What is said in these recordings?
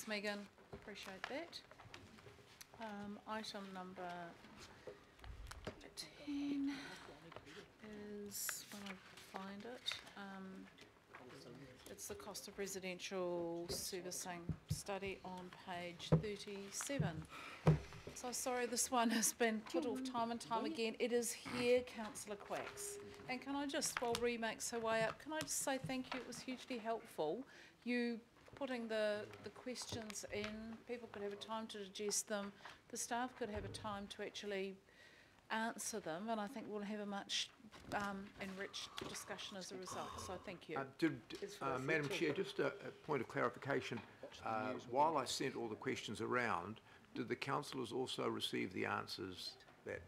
Megan. Appreciate that. Item number 10 is, when I find it, it's the cost of residential servicing study on page 37. So sorry, this one has been put off time and time again. It is here, Councillor Quacks. And can I just, while Ree makes her way up, can I just say thank you? It was hugely helpful. You putting the questions in, people could have a time to digest them, the staff could have a time to actually answer them, and I think we'll have a much enriched discussion as a result. So thank you. Madam Chair, just a point of clarification. While I sent all the questions around, did the councillors also receive the answers that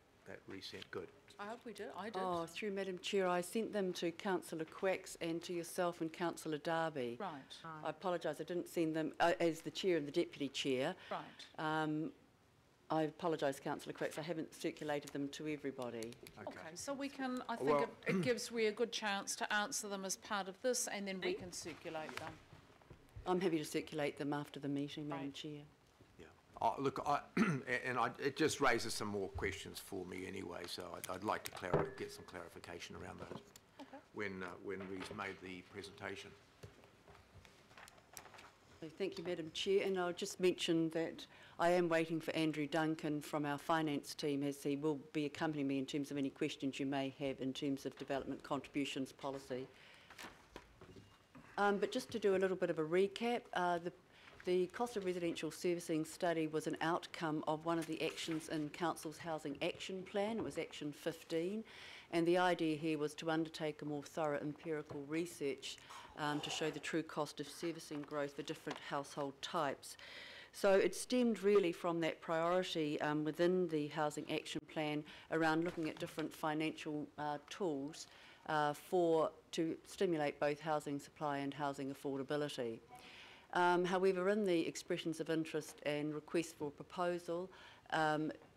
Ree sent? Good. I hope we did. I did. Oh, through Madam Chair, I sent them to Councillor Quacks and to yourself and Councillor Darby. Right. I apologise, I didn't send them as the Chair and the Deputy Chair. Right. I apologise, Councillor Quacks, I haven't circulated them to everybody. Okay, so we can, I think it gives Ree a good chance to answer them as part of this, and then we can circulate them. I'm happy to circulate them after the meeting, Madam Chair. Yeah. Look, it just raises some more questions for me anyway, so I'd like to get some clarification around those when Ree's made the presentation. Thank you, Madam Chair, and I'll just mention that I am waiting for Andrew Duncan from our finance team, as he will be accompanying me in terms of any questions you may have in terms of development contributions policy. But just to do a little bit of a recap, the cost of residential servicing study was an outcome of one of the actions in Council's Housing Action Plan. It was Action 15, and the idea here was to undertake a more thorough empirical research to show the true cost of servicing growth for different household types. So it stemmed really from that priority within the Housing Action Plan around looking at different financial tools to stimulate both housing supply and housing affordability. However, in the expressions of interest and request for proposal,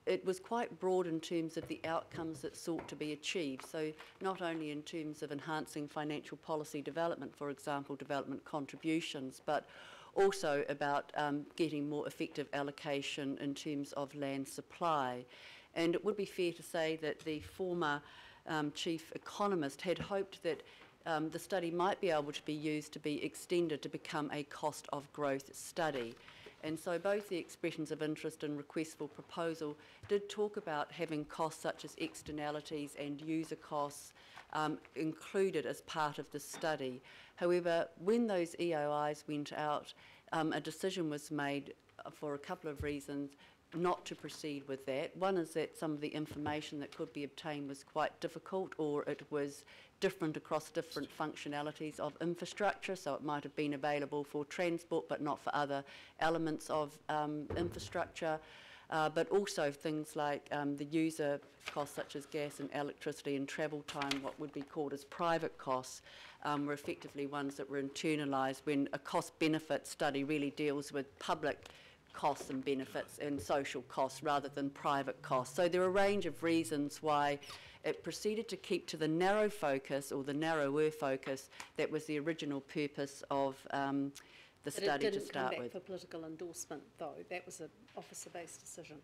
it was quite broad in terms of the outcomes that sought to be achieved. So not only in terms of enhancing financial policy development, for example, development contributions, but also about getting more effective allocation in terms of land supply. And it would be fair to say that the former chief economist had hoped that the study might be able to be used to be extended to become a cost of growth study. And so both the expressions of interest and request for proposal did talk about having costs such as externalities and user costs included as part of the study. However, when those EOIs went out, a decision was made for a couple of reasons not to proceed with that. One is that some of the information that could be obtained was quite difficult, or it was different across different functionalities of infrastructure, so it might have been available for transport but not for other elements of infrastructure. But also things like the user costs such as gas and electricity and travel time, what would be called as private costs, were effectively ones that were internalised when a cost-benefit study really deals with public costs and benefits and social costs rather than private costs. So there are a range of reasons why it proceeded to keep to the narrow focus, or the narrower focus, that was the original purpose of the study to start with. But it didn't come back for political endorsement, though. That was an officer-based decision.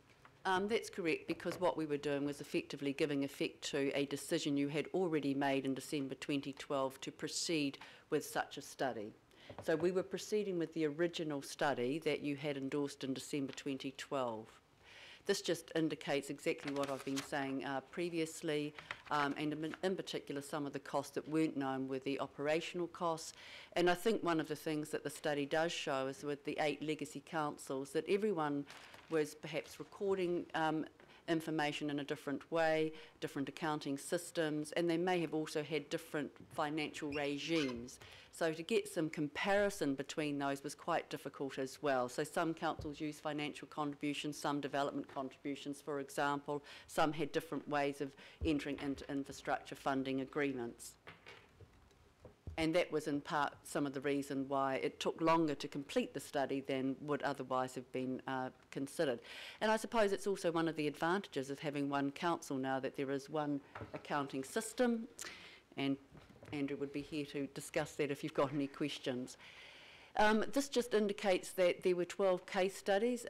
That's correct, because what we were doing was effectively giving effect to a decision you had already made in December 2012 to proceed with such a study. So we were proceeding with the original study that you had endorsed in December 2012. This just indicates exactly what I've been saying previously, and in particular some of the costs that weren't known were the operational costs. And I think one of the things that the study does show is with the 8 legacy councils that everyone was perhaps recording information in a different way, different accounting systems, and they may have also had different financial regimes. So to get some comparison between those was quite difficult as well. So some councils use financial contributions, some development contributions, for example. Some had different ways of entering into infrastructure funding agreements. And that was in part some of the reason why it took longer to complete the study than would otherwise have been considered. And I suppose it's also one of the advantages of having one council now, that there is one accounting system, and Andrew would be here to discuss that if you've got any questions. This just indicates that there were 12 case studies.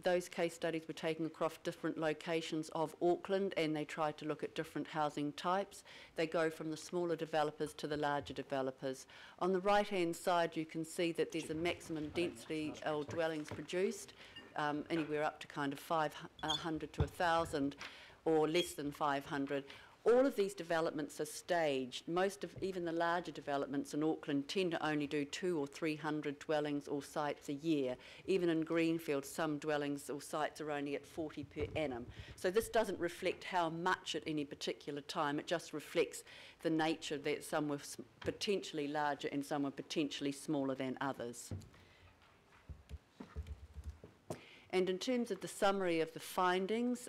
Those case studies were taken across different locations of Auckland, and they tried to look at different housing types. They go from the smaller developers to the larger developers. On the right-hand side, you can see that there's a maximum density of dwellings produced, anywhere up to kind of 500 to 1,000, or less than 500. All of these developments are staged. Most of, even the larger developments in Auckland tend to only do 200 or 300 dwellings or sites a year. Even in Greenfield, some dwellings or sites are only at 40 per annum. So this doesn't reflect how much at any particular time. It just reflects the nature that some were potentially larger and some were potentially smaller than others. And in terms of the summary of the findings,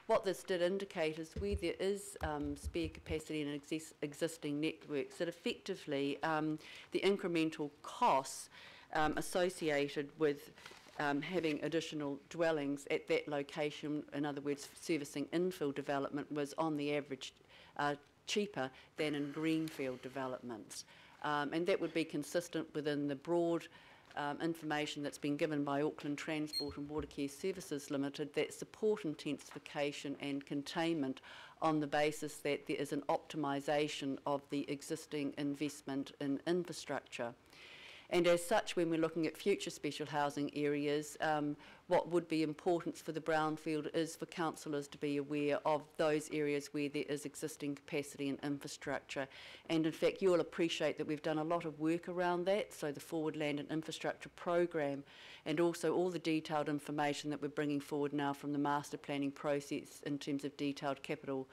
what this did indicate is where there is spare capacity in existing networks, that effectively the incremental costs associated with having additional dwellings at that location, in other words, servicing infill development, was on the average cheaper than in greenfield developments. And that would be consistent within the broad information that's been given by Auckland Transport and Watercare Services Limited that support intensification and containment on the basis that there is an optimisation of the existing investment in infrastructure. And as such, when we're looking at future special housing areas, what would be important for the brownfield is for councillors to be aware of those areas where there is existing capacity and infrastructure. And in fact, you'll appreciate that we've done a lot of work around that, so the Forward Land and Infrastructure Programme, and also all the detailed information that we're bringing forward now from the master planning process in terms of detailed capital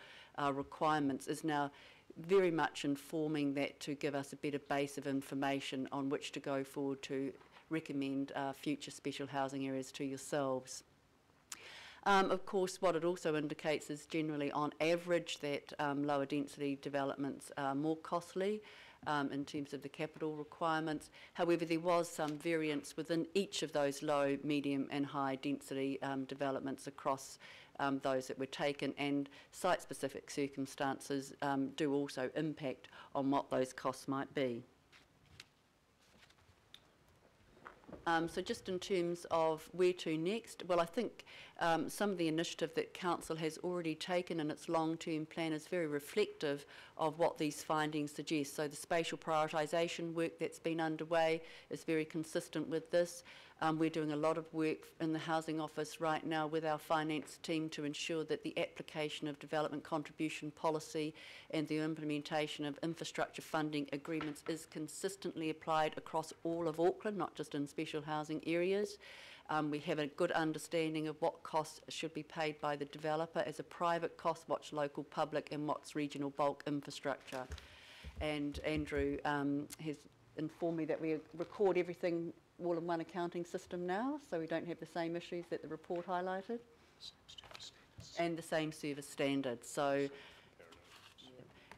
requirements is now very much informing that to give us a better base of information on which to go forward to recommend future special housing areas to yourselves. Of course, what it also indicates is generally on average that lower density developments are more costly in terms of the capital requirements. However, there was some variance within each of those low, medium and high density developments across those that were taken, and site-specific circumstances do also impact on what those costs might be. So just in terms of where to next, well, I think some of the initiative that Council has already taken in its long-term plan is very reflective of what these findings suggest. So the spatial prioritisation work that's been underway is very consistent with this. We're doing a lot of work in the Housing Office right now with our finance team to ensure that the application of development contribution policy and the implementation of infrastructure funding agreements is consistently applied across all of Auckland, not just in special housing areas. We have a good understanding of what costs should be paid by the developer as a private cost, what's local public and what's regional bulk infrastructure. And Andrew has informed me that we record everything all in one accounting system now, so we don't have the same issues that the report highlighted. And the same service standards. So,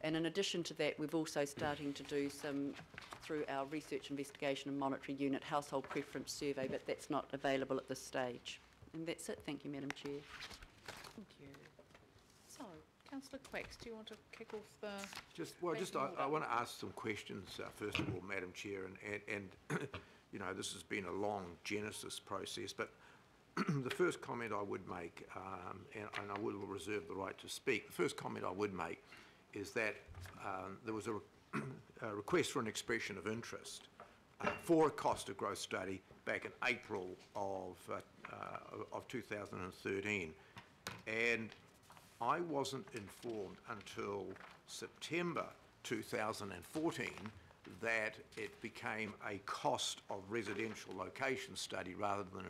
and in addition to that, we've also starting to do some, through our research, investigation and monitoring unit, household preference survey, but that's not available at this stage. And that's it. Thank you, Madam Chair. Thank you. So, Councillor Quacks, do you want to kick off the... I want to ask some questions, first of all, Madam Chair, and you know, this has been a long genesis process, but the first comment I would make, and I will reserve the right to speak, the first comment I would make is that there was a request for an expression of interest for a cost of growth study back in April of 2013, and I wasn't informed until September 2014 that it became a cost of residential location study rather than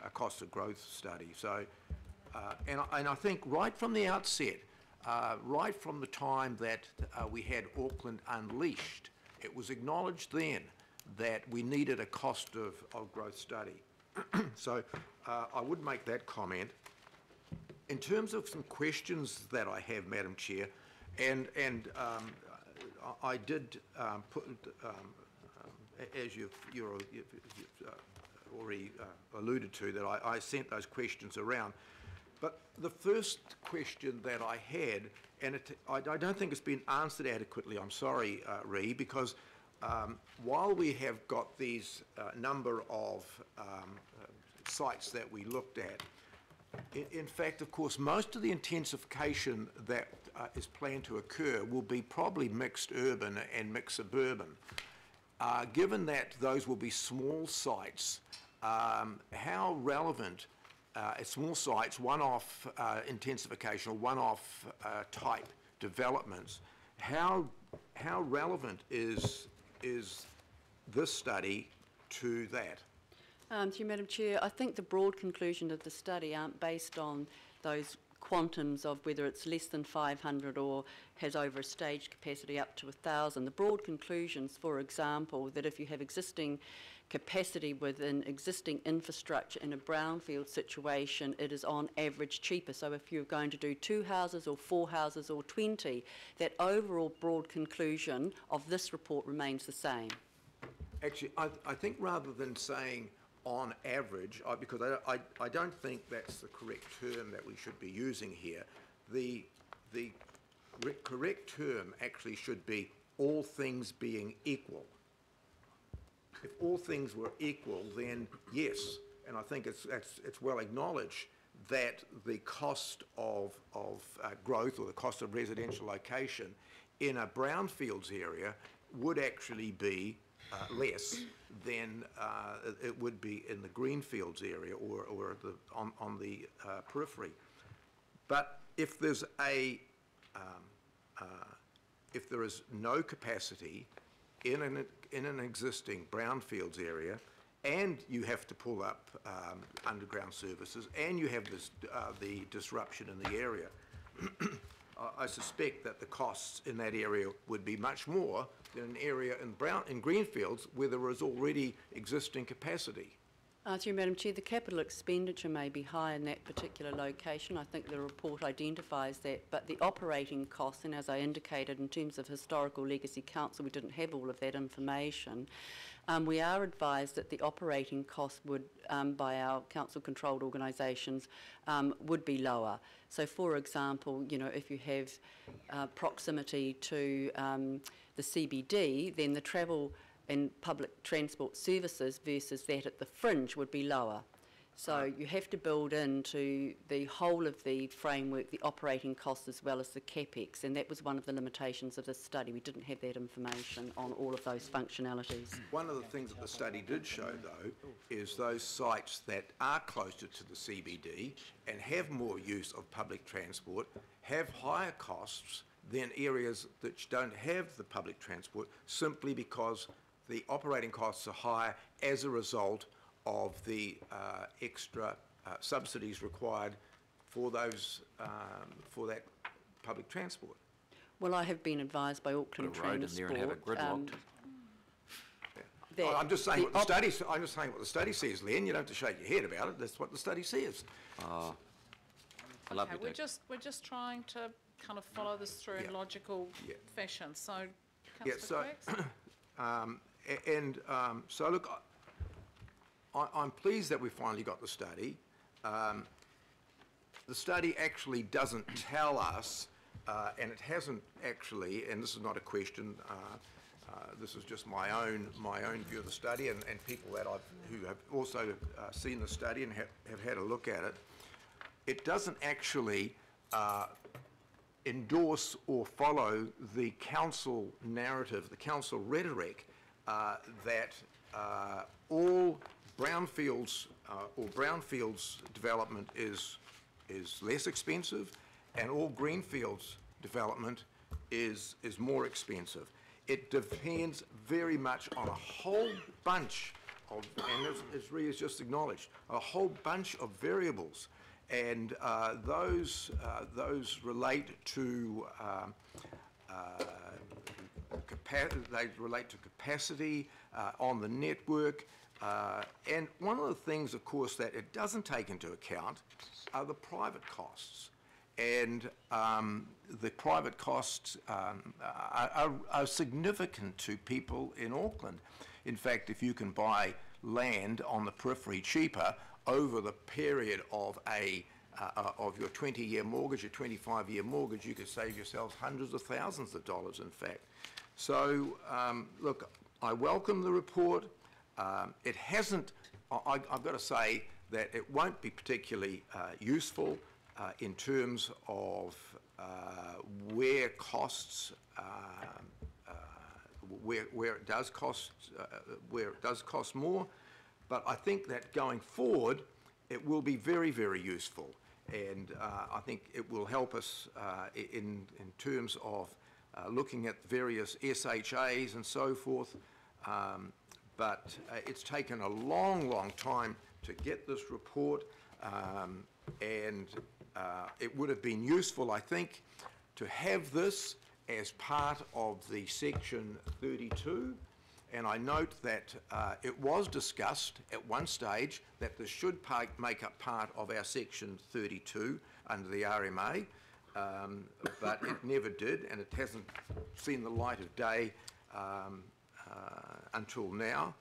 a cost of growth study. So, and I think right from the outset, right from the time that we had Auckland Unleashed, it was acknowledged then that we needed a cost of growth study. So I would make that comment. In terms of some questions that I have, Madam Chair, and I did put, as you've already alluded to, that I sent those questions around. But the first question that I had, and I don't think it's been answered adequately, I'm sorry, Ree, because while we have got these number of sites that we looked at, in fact, of course, most of the intensification that is planned to occur will be probably mixed urban and mixed suburban. Given that those will be small sites, how relevant small sites, one-off intensification or one-off type developments, how relevant is this study to that? To you, Madam Chair, I think the broad conclusion of the study aren't based on those quantums of whether it's less than 500 or has over a stage capacity up to 1,000. The broad conclusions, for example, that if you have existing capacity within existing infrastructure in a brownfield situation, it is on average cheaper. So if you're going to do 2 houses or 4 houses or 20, that overall broad conclusion of this report remains the same. Actually, I think rather than saying on average, because I don't think that's the correct term that we should be using here, the correct term actually should be all things being equal. If all things were equal, then yes, and I think it's well acknowledged that the cost of growth or the cost of residential location in a brownfields area would actually be less than it would be in the greenfields area or on the periphery. But if there's if there is no capacity in an existing brownfields area, and you have to pull up underground services, and you have this the disruption in the area, I suspect that the costs in that area would be much more than an area in greenfields where there is already existing capacity. To you, Madam Chair, the capital expenditure may be high in that particular location. I think the report identifies that, but the operating costs, and as I indicated in terms of Historical Legacy Council, we didn't have all of that information. We are advised that the operating costs would, by our council-controlled organisations, would be lower. So, for example, you know, if you have proximity to the CBD, then the travel and public transport services versus that at the fringe would be lower. So you have to build into the whole of the framework the operating costs as well as the capex, and that was one of the limitations of this study. We didn't have that information on all of those functionalities. One of the things that the study did show, though, is those sites that are closer to the CBD and have more use of public transport have higher costs than areas that don't have the public transport, simply because the operating costs are higher as a result of the extra subsidies required for those for that public transport. Well, I have been advised by Auckland Transport. Put a road in there and have it gridlocked. I'm just saying what the study. I'm just saying what the study says, Len. You don't have to shake your head about it. That's what the study says. I love you, we're just trying to kind of follow this through in logical fashion. So, Councillor Griggs? So look, I'm pleased that we finally got the study. The study actually doesn't tell us, and it hasn't actually, and this is not a question, this is just my own view of the study, and people that who have also seen the study and have had a look at it. It doesn't actually endorse or follow the council narrative, the council rhetoric that all brownfields or brownfields development is less expensive, and all greenfields development is more expensive. It depends very much on a whole bunch of, and as Rhea's just acknowledged, a whole bunch of variables, and those relate to capacity on the network, and one of the things, of course, that it doesn't take into account are the private costs. And the private costs are significant to people in Auckland. In fact, if you can buy land on the periphery cheaper over the period of of your 20-year mortgage, your 25-year mortgage, you could save yourselves hundreds of thousands of dollars, in fact. So, look, I welcome the report. It hasn't, I've got to say that it won't be particularly useful in terms of where costs, where it does cost more. But I think that going forward, it will be very, very useful. And I think it will help us in terms of looking at various SHAs and so forth. But it's taken a long, long time to get this report, and it would have been useful, I think, to have this as part of the section 32. And I note that it was discussed at one stage that this should make up part of our section 32 under the RMA, but it never did, and it hasn't seen the light of day until now,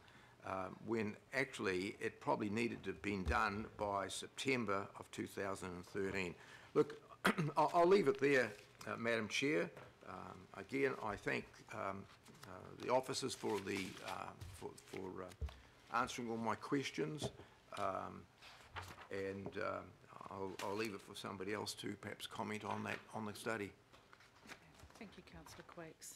when actually it probably needed to have been done by September of 2013. Look, I'll leave it there, Madam Chair. Again, I thank the officers for answering all my questions, and I'll leave it for somebody else to perhaps comment on that, on the study. Thank you, Councillor Quakes.